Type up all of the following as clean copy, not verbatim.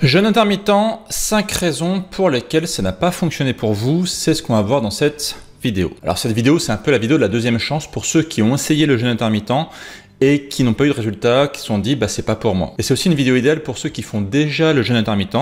Jeûne intermittent, 5 raisons pour lesquelles ça n'a pas fonctionné pour vous, c'est ce qu'on va voir dans cette vidéo. Alors cette vidéo, c'est un peu la vidéo de la deuxième chance pour ceux qui ont essayé le jeûne intermittent et qui n'ont pas eu de résultat, qui se sont dit bah c'est pas pour moi. Et c'est aussi une vidéo idéale pour ceux qui font déjà le jeûne intermittent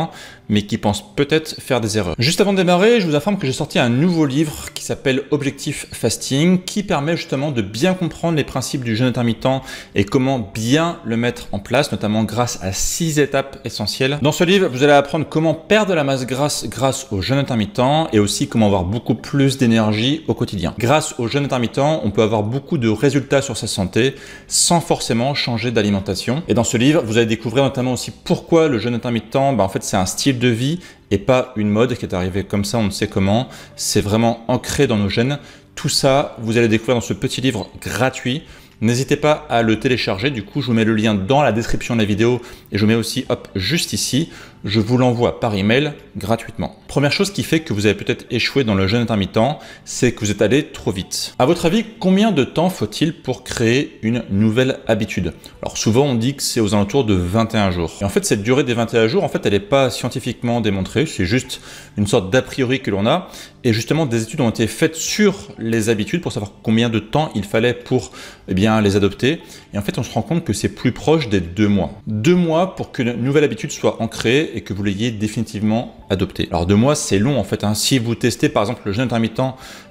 mais qui pensent peut-être faire des erreurs. Juste avant de démarrer, je vous informe que j'ai sorti un nouveau livre qui s'appelle Objectif Fasting, qui permet justement de bien comprendre les principes du jeûne intermittent et comment bien le mettre en place, notamment grâce à 6 étapes essentielles. Dans ce livre, vous allez apprendre comment perdre de la masse grasse grâce au jeûne intermittent et aussi comment avoir beaucoup plus d'énergie au quotidien. Grâce au jeûne intermittent, on peut avoir beaucoup de résultats sur sa santé sans forcément changer d'alimentation. Et dans ce livre, vous allez découvrir notamment aussi pourquoi le jeûne intermittent, en fait, c'est un style de vie et pas une mode qui est arrivée comme ça, on ne sait comment. C'est vraiment ancré dans nos gènes. Tout ça, vous allez découvrir dans ce petit livre gratuit. N'hésitez pas à le télécharger, du coup je vous mets le lien dans la description de la vidéo et je vous mets aussi juste ici, je vous l'envoie par email gratuitement. Première chose qui fait que vous avez peut-être échoué dans le jeûne intermittent, c'est que vous êtes allé trop vite. À votre avis, combien de temps faut-il pour créer une nouvelle habitude? Alors souvent on dit que c'est aux alentours de 21 jours. Et en fait cette durée des 21 jours, en fait elle n'est pas scientifiquement démontrée, c'est juste une sorte d'a priori que l'on a. Et justement des études ont été faites sur les habitudes pour savoir combien de temps il fallait pour les adopter. Et en fait on se rend compte que c'est plus proche des 2 mois. 2 mois pour qu'une nouvelle habitude soit ancrée et que vous l'ayez définitivement adoptée. Alors 2 mois c'est long en fait, hein. Si vous testez par exemple le jeûne intermittent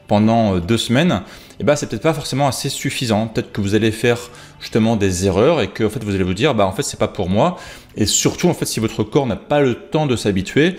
pendant 2 semaines, c'est peut-être pas forcément assez suffisant. Peut-être que vous allez faire justement des erreurs et que en fait vous allez vous dire en fait c'est pas pour moi. Et surtout en fait si votre corps n'a pas le temps de s'habituer,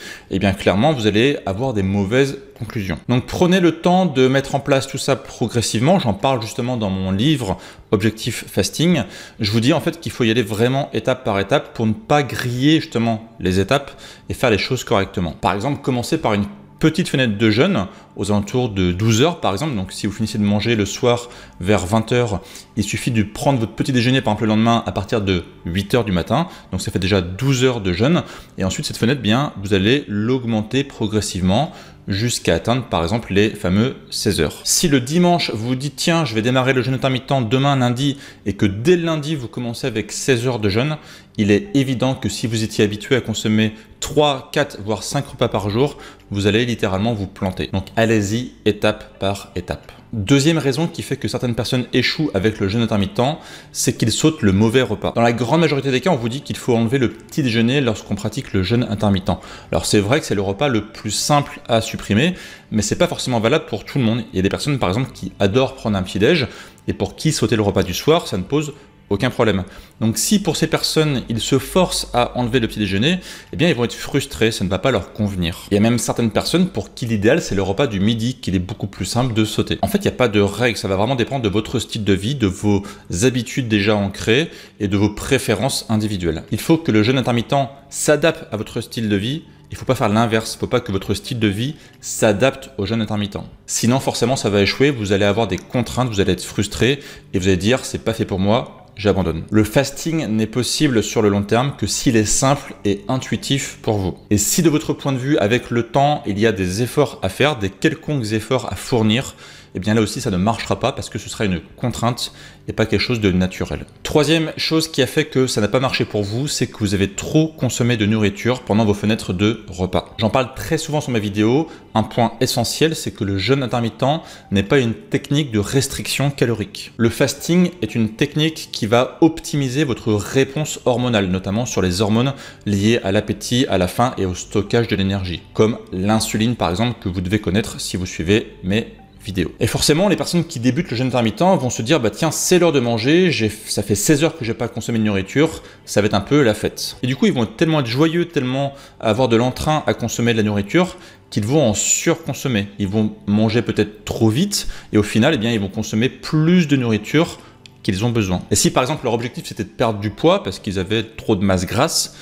clairement vous allez avoir des mauvaises conclusions. Donc prenez le temps de mettre en place tout ça progressivement. J'en parle justement dans mon livre Objectif Fasting. Je vous dis en fait qu'il faut y aller vraiment étape par étape pour ne pas griller justement les étapes et faire les choses correctement. Par exemple, commencez par une petite fenêtre de jeûne aux alentours de 12 heures par exemple. Donc si vous finissez de manger le soir vers 20 heures, il suffit de prendre votre petit déjeuner par exemple le lendemain à partir de 8 heures du matin. Donc ça fait déjà 12 heures de jeûne. Et ensuite cette fenêtre, vous allez l'augmenter progressivement jusqu'à atteindre par exemple les fameux 16 heures. Si le dimanche vous dites tiens je vais démarrer le jeûne intermittent demain lundi et que dès le lundi vous commencez avec 16 heures de jeûne, il est évident que si vous étiez habitué à consommer 3, 4 voire 5 repas par jour, vous allez littéralement vous planter. Donc allez-y étape par étape. Deuxième raison qui fait que certaines personnes échouent avec le jeûne intermittent, c'est qu'ils sautent le mauvais repas. Dans la grande majorité des cas, on vous dit qu'il faut enlever le petit déjeuner lorsqu'on pratique le jeûne intermittent. Alors c'est vrai que c'est le repas le plus simple à supprimer, mais c'est pas forcément valable pour tout le monde. Il y a des personnes par exemple qui adorent prendre un petit déj et pour qui sauter le repas du soir, ça ne pose aucun problème. Donc si pour ces personnes, ils se forcent à enlever le petit déjeuner, ils vont être frustrés, ça ne va pas leur convenir. Il y a même certaines personnes pour qui l'idéal c'est le repas du midi, qu'il est beaucoup plus simple de sauter. En fait, il n'y a pas de règle, ça va vraiment dépendre de votre style de vie, de vos habitudes déjà ancrées et de vos préférences individuelles. Il faut que le jeûne intermittent s'adapte à votre style de vie. Il ne faut pas faire l'inverse, il ne faut pas que votre style de vie s'adapte au jeûne intermittent. Sinon forcément ça va échouer, vous allez avoir des contraintes, vous allez être frustré et vous allez dire c'est pas fait pour moi, j'abandonne. Le fasting n'est possible sur le long terme que s'il est simple et intuitif pour vous. Et si de votre point de vue, avec le temps, il y a des efforts à faire, des quelconques efforts à fournir, là aussi ça ne marchera pas parce que ce sera une contrainte et pas quelque chose de naturel. Troisième chose qui a fait que ça n'a pas marché pour vous, c'est que vous avez trop consommé de nourriture pendant vos fenêtres de repas. J'en parle très souvent sur ma vidéo. Un point essentiel, c'est que le jeûne intermittent n'est pas une technique de restriction calorique. Le fasting est une technique qui va optimiser votre réponse hormonale, notamment sur les hormones liées à l'appétit, à la faim et au stockage de l'énergie, comme l'insuline par exemple que vous devez connaître si vous suivez mes vidéo. Et forcément, les personnes qui débutent le jeûne intermittent vont se dire tiens, c'est l'heure de manger, ça fait 16 heures que j'ai pas consommé de nourriture, ça va être un peu la fête. Et du coup, ils vont tellement être joyeux, tellement avoir de l'entrain à consommer de la nourriture qu'ils vont en surconsommer. Ils vont manger peut-être trop vite et au final, ils vont consommer plus de nourriture qu'ils ont besoin. Et si par exemple leur objectif c'était de perdre du poids parce qu'ils avaient trop de masse grasse,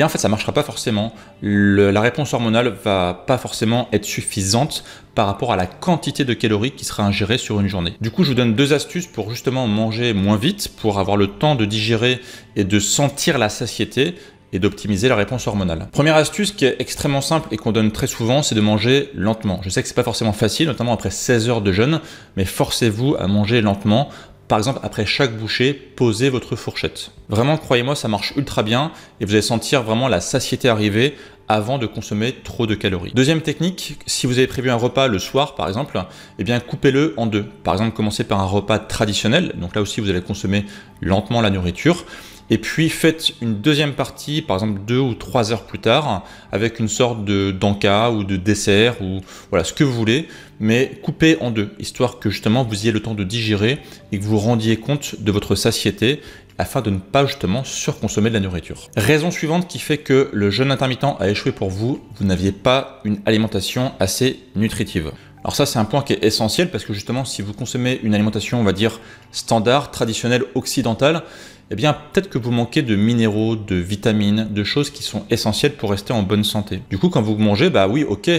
en fait ça marchera pas forcément. La réponse hormonale va pas forcément être suffisante par rapport à la quantité de calories qui sera ingérée sur une journée. Du coup, je vous donne 2 astuces pour justement manger moins vite, pour avoir le temps de digérer et de sentir la satiété et d'optimiser la réponse hormonale. Première astuce qui est extrêmement simple et qu'on donne très souvent, c'est de manger lentement. Je sais que c'est pas forcément facile, notamment après 16 heures de jeûne, mais forcez-vous à manger lentement. Par exemple, après chaque bouchée, posez votre fourchette. Vraiment, croyez-moi, ça marche ultra bien et vous allez sentir vraiment la satiété arriver avant de consommer trop de calories. Deuxième technique, si vous avez prévu un repas le soir par exemple, eh bien coupez-le en deux. Par exemple, commencez par un repas traditionnel, donc là aussi vous allez consommer lentement la nourriture. Et puis faites une deuxième partie, par exemple 2 ou 3 heures plus tard, avec une sorte d'encas ou de dessert, ou voilà, ce que vous voulez, mais coupez en deux, histoire que justement vous ayez le temps de digérer et que vous rendiez compte de votre satiété, afin de ne pas justement surconsommer de la nourriture. Raison suivante qui fait que le jeûne intermittent a échoué pour vous, vous n'aviez pas une alimentation assez nutritive. Alors ça, c'est un point qui est essentiel parce que justement, si vous consommez une alimentation, on va dire, standard, traditionnelle, occidentale, eh bien, peut-être que vous manquez de minéraux, de vitamines, de choses qui sont essentielles pour rester en bonne santé. Du coup, quand vous mangez, bah oui, ok,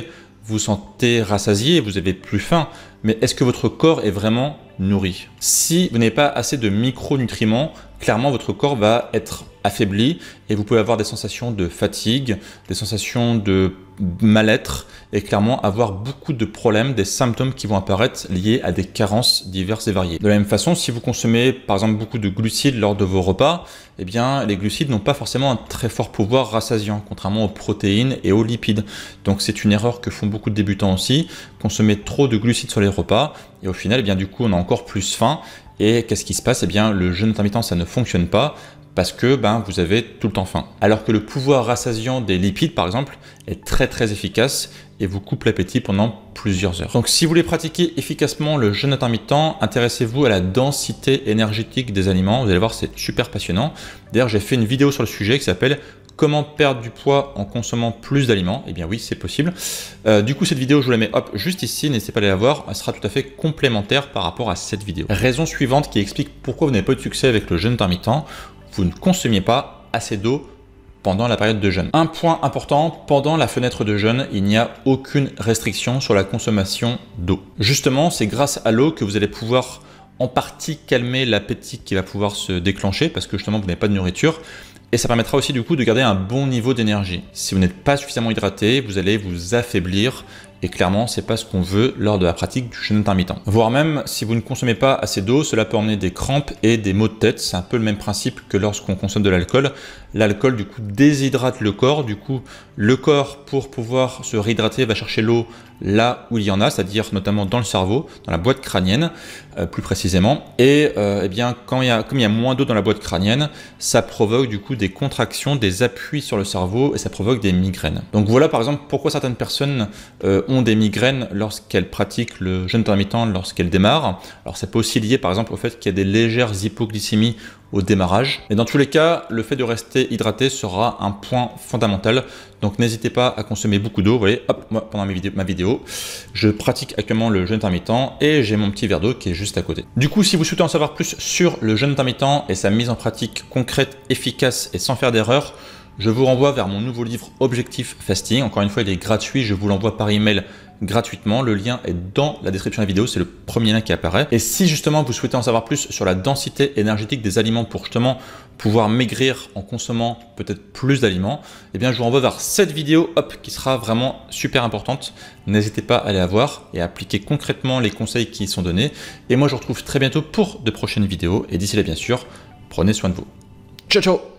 vous vous sentez rassasié, vous avez plus faim, mais est-ce que votre corps est vraiment nourri? Si vous n'avez pas assez de micronutriments, clairement, votre corps va être affaibli et vous pouvez avoir des sensations de fatigue, des sensations de mal-être et clairement avoir beaucoup de problèmes, des symptômes qui vont apparaître liés à des carences diverses et variées. De la même façon, si vous consommez par exemple beaucoup de glucides lors de vos repas, eh bien les glucides n'ont pas forcément un très fort pouvoir rassasiant, contrairement aux protéines et aux lipides. Donc c'est une erreur que font beaucoup de débutants aussi, consommer trop de glucides sur les repas et au final, eh bien du coup, on a encore plus faim. Et qu'est-ce qui se passe? Eh bien, le jeûne intermittent, ça ne fonctionne pas parce que vous avez tout le temps faim. Alors que le pouvoir rassasiant des lipides, par exemple, est très efficace et vous coupe l'appétit pendant plusieurs heures. Donc, si vous voulez pratiquer efficacement le jeûne intermittent, intéressez-vous à la densité énergétique des aliments. Vous allez voir, c'est super passionnant. D'ailleurs, j'ai fait une vidéo sur le sujet qui s'appelle « Comment perdre du poids en consommant plus d'aliments ?» Eh bien oui, c'est possible. Du coup, cette vidéo, je vous la mets juste ici. N'hésitez pas à aller la voir. Elle sera tout à fait complémentaire par rapport à cette vidéo. Raison suivante qui explique pourquoi vous n'avez pas eu de succès avec le jeûne intermittent. Vous ne consommiez pas assez d'eau pendant la période de jeûne. Un point important, pendant la fenêtre de jeûne, il n'y a aucune restriction sur la consommation d'eau. Justement, c'est grâce à l'eau que vous allez pouvoir en partie calmer l'appétit qui va pouvoir se déclencher parce que justement vous n'avez pas de nourriture. Et ça permettra aussi du coup de garder un bon niveau d'énergie. Si vous n'êtes pas suffisamment hydraté, vous allez vous affaiblir et clairement, c'est pas ce qu'on veut lors de la pratique du jeûne intermittent. Voire même, si vous ne consommez pas assez d'eau, cela peut emmener des crampes et des maux de tête. C'est un peu le même principe que lorsqu'on consomme de l'alcool. L'alcool, du coup, déshydrate le corps. Du coup, le corps, pour pouvoir se réhydrater, va chercher l'eau là où il y en a, c'est-à-dire notamment dans le cerveau, dans la boîte crânienne, plus précisément. Et eh bien, comme il y a moins d'eau dans la boîte crânienne, ça provoque du coup des contractions, des appuis sur le cerveau et ça provoque des migraines. Donc voilà par exemple pourquoi certaines personnes ont des migraines lorsqu'elles pratiquent le jeûne intermittent, lorsqu'elles démarrent. Alors ça peut aussi lier par exemple au fait qu'il y a des légères hypoglycémies au démarrage. Et dans tous les cas, le fait de rester hydraté sera un point fondamental. Donc n'hésitez pas à consommer beaucoup d'eau. Vous voyez, hop, moi pendant ma vidéo, je pratique actuellement le jeûne intermittent et j'ai mon petit verre d'eau qui est juste à côté. Du coup, si vous souhaitez en savoir plus sur le jeûne intermittent et sa mise en pratique concrète, efficace et sans faire d'erreur, je vous renvoie vers mon nouveau livre Objectif Fasting. Encore une fois, il est gratuit, je vous l'envoie par email gratuitement. Le lien est dans la description de la vidéo, c'est le premier lien qui apparaît. Et si justement vous souhaitez en savoir plus sur la densité énergétique des aliments pour justement pouvoir maigrir en consommant peut-être plus d'aliments, eh bien je vous renvoie vers cette vidéo qui sera vraiment super importante. N'hésitez pas à aller la voir et à appliquer concrètement les conseils qui y sont donnés. Et moi je vous retrouve très bientôt pour de prochaines vidéos. Et d'ici là bien sûr, prenez soin de vous. Ciao ciao!